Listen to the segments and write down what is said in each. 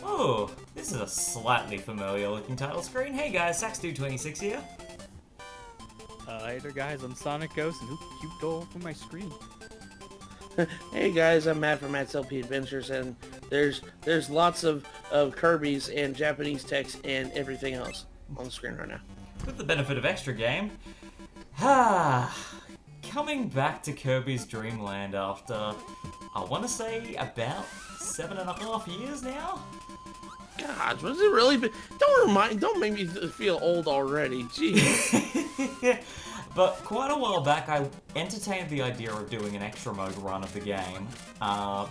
Oh, this is a slightly familiar looking title screen. Hey guys, Saxdude26 here. Hey there guys, I'm Sonic Ghost, and who cute doll from my screen? Hey guys, I'm Matt from Matt's LP Adventures, and there's lots of Kirby's and Japanese text and everything else on the screen right now. With the benefit of extra game, coming back to Kirby's Dreamland after, I want to say, about 7.5 years now? God, was it really? Don't make me feel old already. Jeez. But quite a while back, I entertained the idea of doing an extra mode run of the game,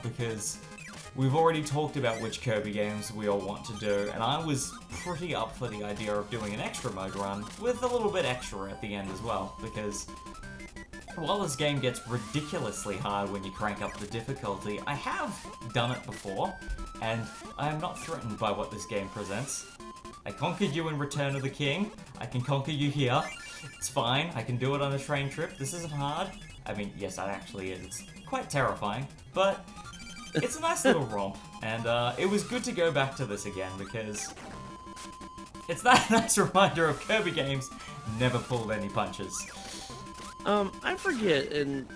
because we've already talked about which Kirby games we all want to do, and I was pretty up for the idea of doing an extra mode run with a little bit extra at the end as well, because while this game gets ridiculously hard when you crank up the difficulty, I have done it before, and I am not threatened by what this game presents. I conquered you in Return of the King, I can conquer you here, it's fine, I can do it on a train trip, this isn't hard. I mean, yes, it actually is, it's quite terrifying, but it's a nice little romp, and it was good to go back to this again, because it's that nice reminder of Kirby games never pulled any punches. I forget, and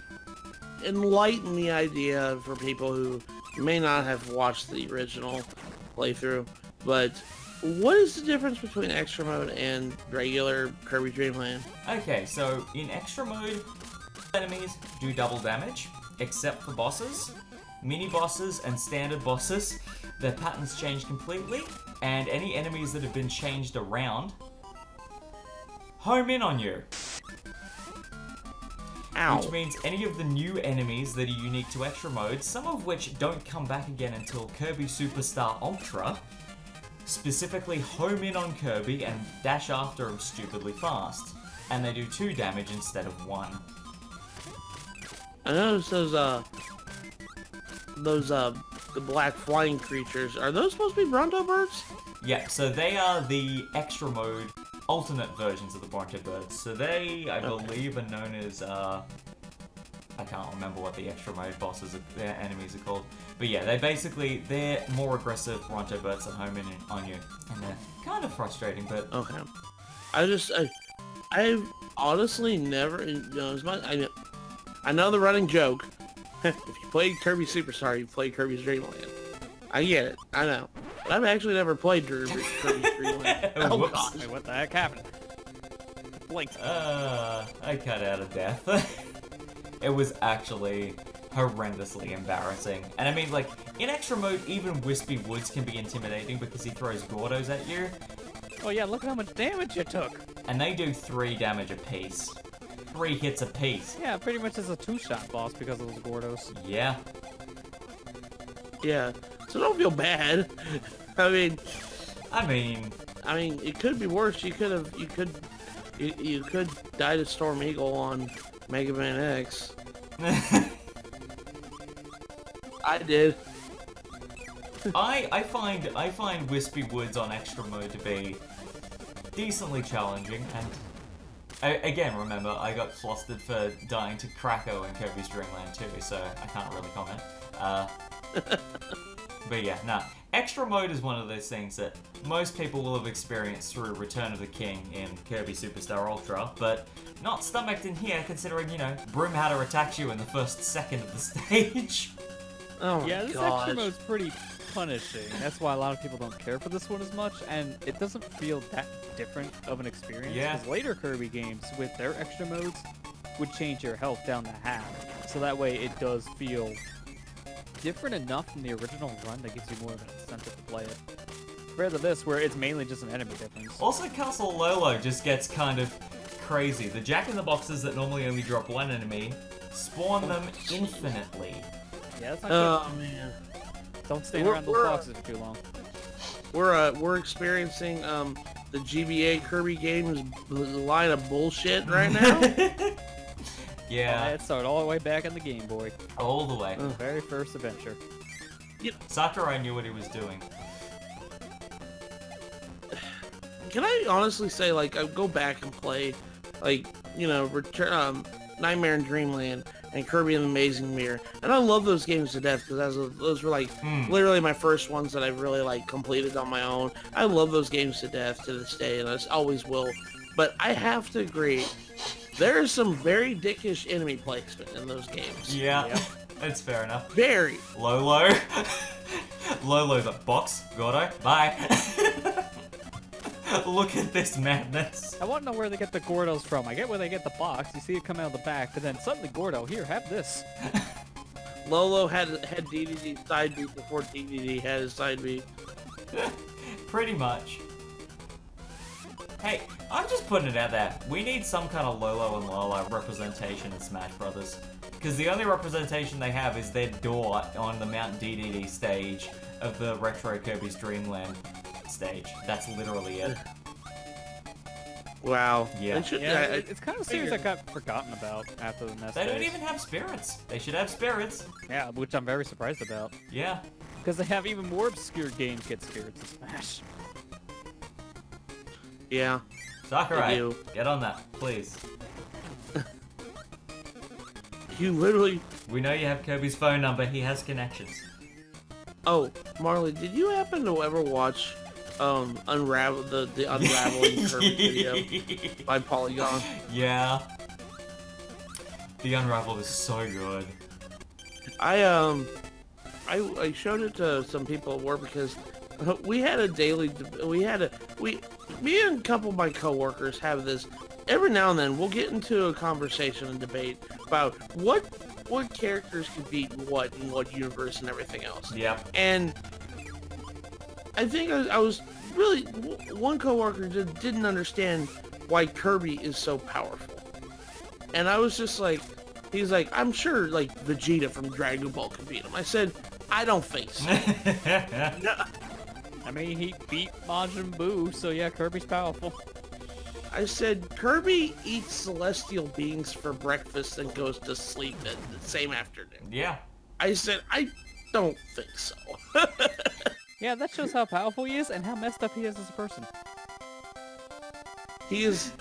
enlighten the idea for people who may not have watched the original playthrough, but what is the difference between extra mode and regular Kirby Dreamland? Okay, so in extra mode, enemies do double damage, except for bosses. Mini bosses and standard bosses, their patterns change completely, and any enemies that have been changed around home in on you. Ow. Which means any of the new enemies that are unique to extra mode, some of which don't come back again until Kirby Superstar Ultra, specifically home in on Kirby and dash after him stupidly fast. And they do 2 damage instead of 1. I noticed the black flying creatures. Are those supposed to be Bronto birds? Yeah, so they are the extra mode alternate versions of the Bronto birds. So they, I believe, are known as, I can't remember what the extra mode bosses, their enemies are called. But yeah, they're more aggressive Bronto birds that home in on you. And they're kind of frustrating, but... Okay. I've honestly never, I know the running joke. If you played Kirby Superstar, you played Kirby's Dreamland. I get it, I know. But I've actually never played Kirby's Dreamland. Oh Whoops. gosh. Wait, what the heck happened? Blinked. I cut out of death. It was actually horrendously embarrassing. And I mean, like, in extra mode, even Wispy Woods can be intimidating because he throws Gordos at you. Oh yeah, look at how much damage you took. And they do 3 damage apiece. 3 hits apiece. Yeah, pretty much as a 2-shot boss because of those Gordos. Yeah. Yeah, so don't feel bad. I mean, it could be worse. You could die to Storm Eagle on Mega Man X. I did. I find Wispy Woods on extra mode to be decently challenging, and again, remember, I got flustered for dying to Krakow in Kirby's Dreamland too, so I can't really comment. But yeah, nah. Extra mode is one of those things that most people will have experienced through Return of the King in Kirby Superstar Ultra, but not stomached in here, considering, Broomhatter attacks you in the first second of the stage. Oh my Yeah, this gosh. extra mode's pretty punishing. That's why a lot of people don't care for this one as much, and it doesn't feel that different of an experience. Yeah. Because later Kirby games, with their extra modes, would change your health down to half. So that way it does feel different enough from the original run that gives you more of an incentive to play it. Compared to this, where it's mainly just an enemy difference. Also, Castle Lolo just gets kind of crazy. The Jack-in-the-Boxes that normally only drop 1 enemy spawn them infinitely. Yeah, that's not Oh good. man. Don't stand around those boxes for too long. We're experiencing the GBA Kirby games line of bullshit right now. Yeah, It started all the way back in the Game Boy. all the way. The very first adventure. Sakurai knew what he was doing. Can I honestly say, like, I go back and play, like, Nightmare in Dreamland, and Kirby and the Amazing Mirror. And I love those games to death because those were like literally my first ones that I really like completed on my own. I love those games to death to this day, and I always will. But I have to agree, there is some very dickish enemy placement in those games. Yeah, Yep. that's fair enough. Very. Lolo. Lolo's a box. Gordo. Bye. Look at this madness. I want to know where they get the Gordos from. I get where they get the box. You see it come out of the back, but then suddenly Gordo, here, have this. Lolo had DDD side B before DDD had his side B. Pretty much. Hey, I'm just putting it out there. We need some kind of Lolo and Lola representation in Smash Brothers. Because the only representation they have is their door on the Mount DDD stage of the Retro Kirby's Dreamland stage. That's literally it. Wow. Yeah. It's kind of a series that got forgotten about after the NES They don't days. even have spirits. They should have spirits. Yeah, which I'm very surprised about. Yeah. Because they have even more obscure games get spirits in Smash. Yeah. Sakurai, do. get on that, please. You literally... We know you have Kirby's phone number. He has connections. Oh, Marley, did you happen to ever watch Unravel the Unraveling Kirby video by Polygon? Yeah. The Unravel is so good. I showed it to some people at work because we had a daily me and a couple of my coworkers have this every now and then. We'll get into a conversation and debate about what characters could beat what in what universe and everything else. Yep. And I think I was really one coworker didn't understand why Kirby is so powerful, and I was just like, he's like, I'm sure like Vegeta from Dragon Ball could beat him. I said, I don't think so. No. I mean, he beat Majin Buu, so yeah, Kirby's powerful. I said, Kirby eats celestial beings for breakfast and goes to sleep at the same afternoon. Yeah. I said, I don't think so. Yeah, that shows how powerful he is and how messed up he is as a person. He is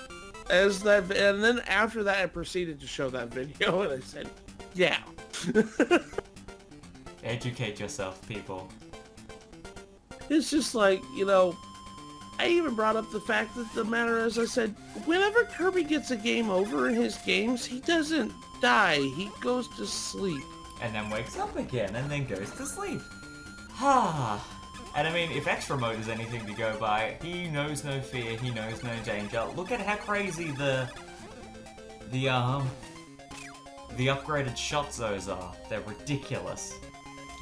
as that, and then after that I proceeded to show that video and I said, yeah. Educate yourself, people. It's just like, you know, I even brought up the fact that the matter is, I said, whenever Kirby gets a game over in his games, he doesn't die, he goes to sleep. And then wakes up again, and then goes to sleep. Ha! And I mean, if extra mode is anything to go by, he knows no fear, he knows no danger. Look at how crazy the upgraded shot zones are. They're ridiculous.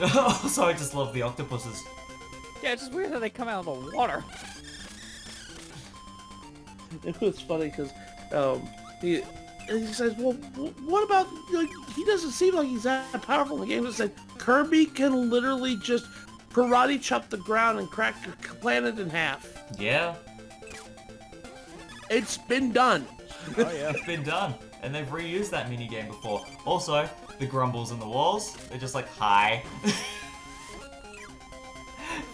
Also, I just love the octopuses. Yeah, it's just weird that they come out of the water. It was funny because he says, well, what about, like, he doesn't seem like he's that powerful in the game. It said, Kirby can literally just karate chop the ground and crack the planet in half. Yeah. It's been done. Oh yeah. It's been done. And they've reused that minigame before. Also, the grumbles in the walls, they're just like, hi.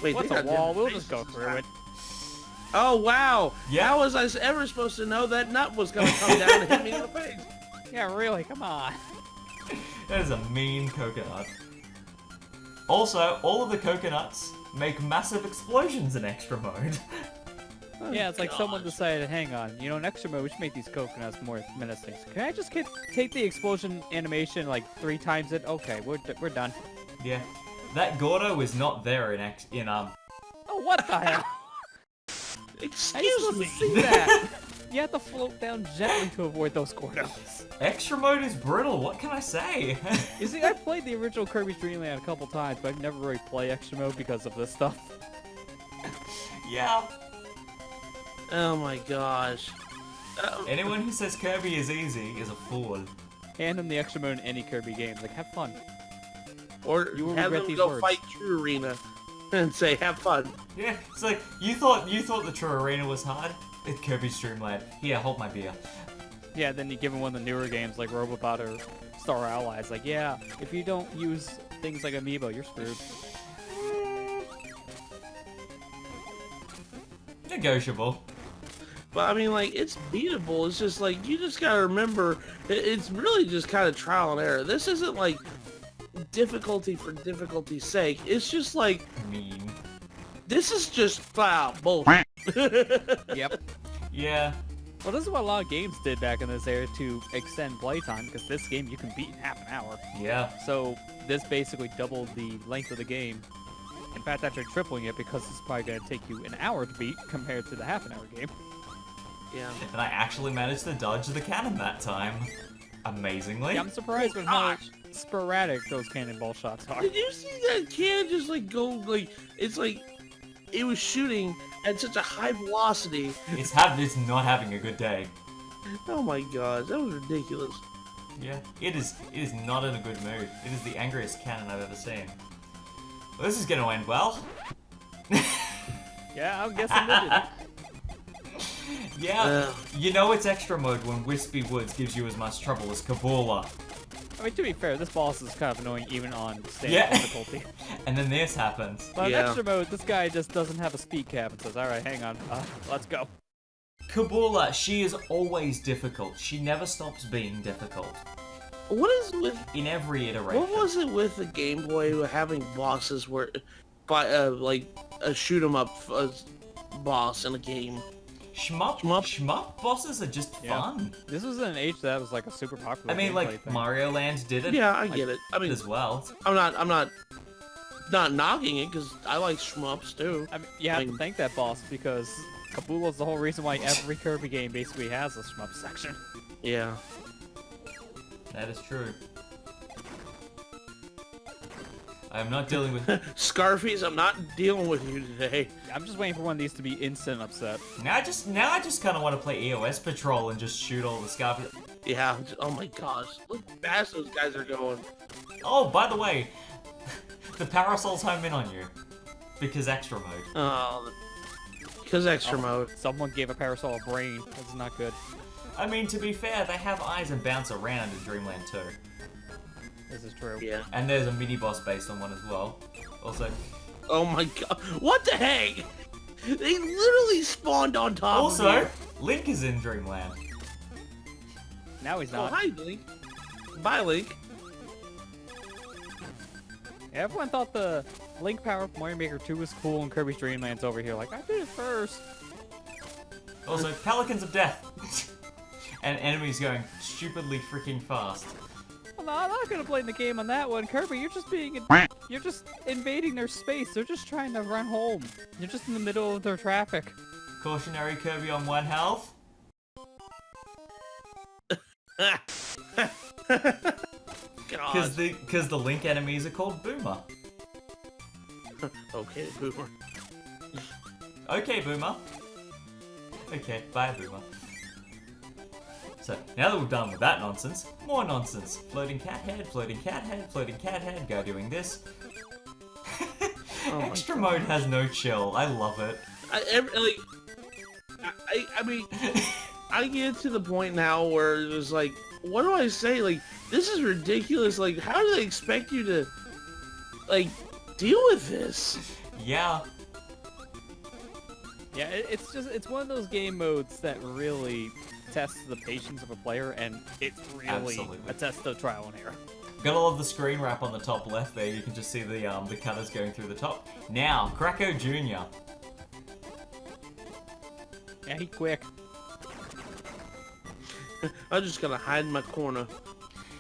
Wait, What's they a got wall? different We'll just go faces. through it. Oh, wow. Yeah. How was I ever supposed to know that nut was going to come down and hit me in the face? Yeah, really, come on. That is a mean coconut. Also, all of the coconuts make massive explosions in extra mode. Oh, Yeah, it's like someone gosh. decided, hang on, you know, in extra mode, we should make these coconuts more menacing. So can I just take the explosion animation like 3 times it? Okay, we're done. Yeah. That Gordo is not there in Oh, what the hell? How you Excuse supposed me. to see that? You have to float down gently to avoid those Gordos. Extra mode is brutal, what can I say? You see, I played the original Kirby's Dreamland a couple times, but I've never really played extra mode because of this stuff. Yeah. Oh my gosh. Anyone who says Kirby is easy is a fool. Hand them the extra mode in any Kirby game. Like, have fun. Or You will have regret them these go words. fight True Arena and say, have fun. Yeah, it's like, you thought the True Arena was hard? It's Kirby's Dreamland. Here, hold my beer. Yeah, then you give them one of the newer games like Robobot or Star Allies. Like, yeah, if you don't use things like Amiibo, you're screwed. Negotiable. But I mean, like, it's beatable. It's just like, you just gotta remember, it's really just kind of trial and error. This isn't like difficulty for difficulty's sake. It's just like, Mean. this is just flat out bullshit. Yep. Yeah. Well, this is what a lot of games did back in this era to extend playtime, because this game you can beat in half an hour. Yeah. So this basically doubled the length of the game. In fact, actually tripling it, because it's probably going to take you an hour to beat compared to the half an hour game. Yeah. And I actually managed to dodge the cannon that time. Amazingly. Yeah, I'm surprised with how sporadic those cannonball shots are. Did you see that cannon just like go, like, it's like, it was shooting at such a high velocity. It's not having a good day. Oh my god, that was ridiculous. Yeah. It is not in a good mood. It is the angriest cannon I've ever seen. Well, this is gonna end well. Yeah, I'm guessing it did. Yeah, you know it's extra mode when Wispy Woods gives you as much trouble as Kabula. I mean, to be fair, this boss is kind of annoying even on standard Yeah. difficulty. And then this happens. But in Yeah. extra mode, this guy just doesn't have a speed cap and says, alright, hang on, let's go. Kabula, she is always difficult. She never stops being difficult. What is with, In every iteration. what was it with the Game Boy having bosses where, like, a shoot 'em up boss in a game? Shmup bosses are just Yeah. fun. This was in an age that was like a super popular I mean, gameplay like, thing. Mario Land did it Yeah, I get it. I mean, as well. I'm not knocking it, because I like shmups too. I mean, you have I mean- to thank that boss, because Kabula's the whole reason why every Kirby game basically has a shmup section. Yeah. That is true. I am not dealing with... Scarfies, I'm not dealing with you today. I'm just waiting for one of these to be instant upset. Now I just kind of want to play EOS Patrol and just shoot all the Scarfies. Yeah, oh my gosh. Look how fast those guys are going. Oh, by the way, the parasols home in on you. Because extra mode. Oh, because extra mode. Someone gave a parasol a brain. That's not good. I mean, to be fair, they have eyes and bounce around in Dreamland 2. This is true. Yeah. And there's a mini-boss based on one as well. Also, Oh my god. What the heck? They literally spawned on top of also, me. Link is in Dreamland. Now he's Oh, not. hi, Link. Bye, Link. Everyone thought the Link power from Mario Maker 2 was cool, and Kirby's Dream Land's over here like, I did it first. Also, Pelicans of Death. And enemies going stupidly freaking fast. Well, no, I'm not gonna blame the game on that one. Kirby, you're just you're just invading their space. They're just trying to run home. You're just in the middle of their traffic. Cautionary Kirby on 1 health. God. Because the Link enemies are called Boomer. Okay, Boomer. Okay, Boomer. Okay, bye, Boomer. So, now that we've done with that nonsense, more nonsense. Floating cat head, floating cat head, floating cat head, go doing this. Oh my Extra mode has no chill. I love it. I mean, I get to the point now where it's like, what do I say? Like, this is ridiculous. Like, how do they expect you to, like, deal with this? Yeah. Yeah, it's one of those game modes that really tests the patience of a player, and it really Absolutely. a test of trial and error. Got all of the screen wrap on the top left there. You can just see the cutters going through the top. Now, Kracko Jr. Yeah, he quick. I'm just gonna hide in my corner.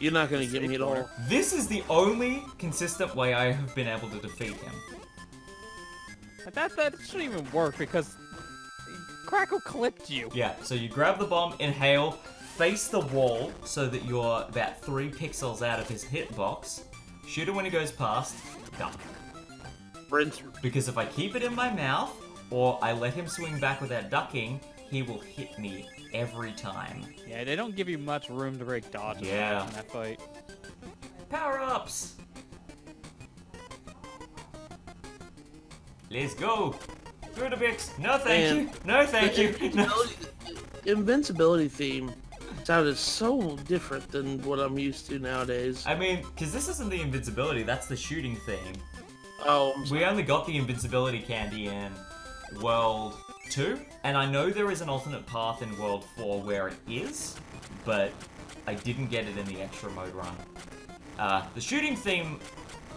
You're not gonna get me at all. This is the only consistent way I have been able to defeat him. But that shouldn't even work, because Kracko clipped you. Yeah, so you grab the bomb, inhale, face the wall so that you're about 3 pixels out of his hitbox, shoot it when he goes past, duck. Rinse. Because if I keep it in my mouth, or I let him swing back without ducking, he will hit me every time. Yeah, they don't give you much room to break dodges Yeah. in that fight. Power-ups! Let's go! Through the Bix! No thank you! No thank you! No. Invincibility theme sounded so different than what I'm used to nowadays. I mean, because this isn't the invincibility, that's the shooting theme. Oh, I'm sorry. We only got the invincibility candy in World 2, and I know there is an alternate path in World 4 where it is, but I didn't get it in the extra mode run. The shooting theme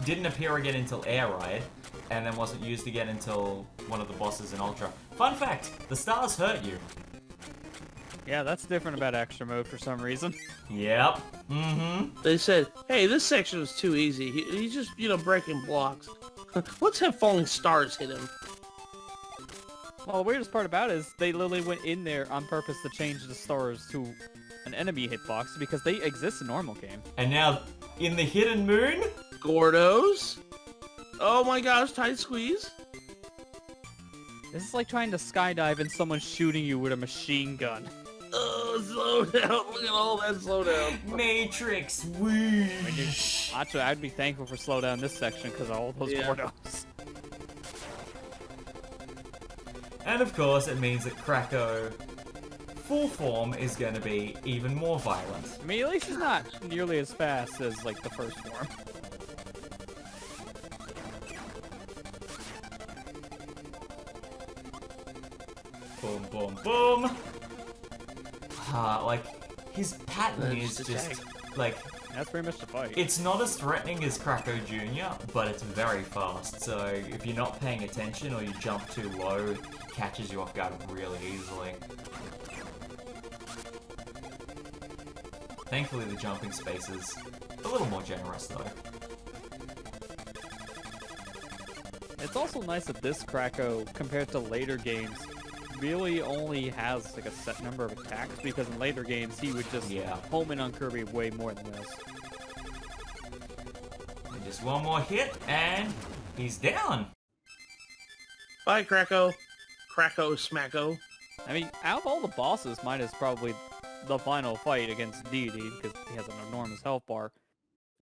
didn't appear again until Air Ride, and then wasn't used again until one of the bosses in Ultra. Fun fact, the stars hurt you. Yeah, that's different about extra mode for some reason. Yep. Mm-hmm. They said, hey, this section is too easy. He's just, breaking blocks. Let's have falling stars hit him. Well, the weirdest part about it is they literally went in there on purpose to change the stars to an enemy hitbox because they exist in normal game. And now, in the Hidden Moon... Gordos? Oh my gosh, tight squeeze. This is like trying to skydive and someone shooting you with a machine gun. Oh, slow down. Look at all that slowdown. Matrix, whoosh. Actually, I'd be thankful for slowdown in this section because of all those Gordos. And of course, it means that Kracko full form is going to be even more violent. I mean, at least he's not nearly as fast as, like, the first form. Boom, boom, boom. Like, his pattern is just, like... That's pretty much the fight. It's not as threatening as Kracko Jr., but it's very fast, so if you're not paying attention or you jump too low, it catches you off guard really easily. Thankfully, the jumping space is a little more generous, though. It's also nice that this Kracko, compared to later games, really only has like a set number of attacks, because in later games he would just home in on Kirby way more than this. And just one more hit, and he's down! Bye, Kracko. Kracko Smacko. I mean, out of all the bosses, mine is probably the final fight against Deity, because he has an enormous health bar.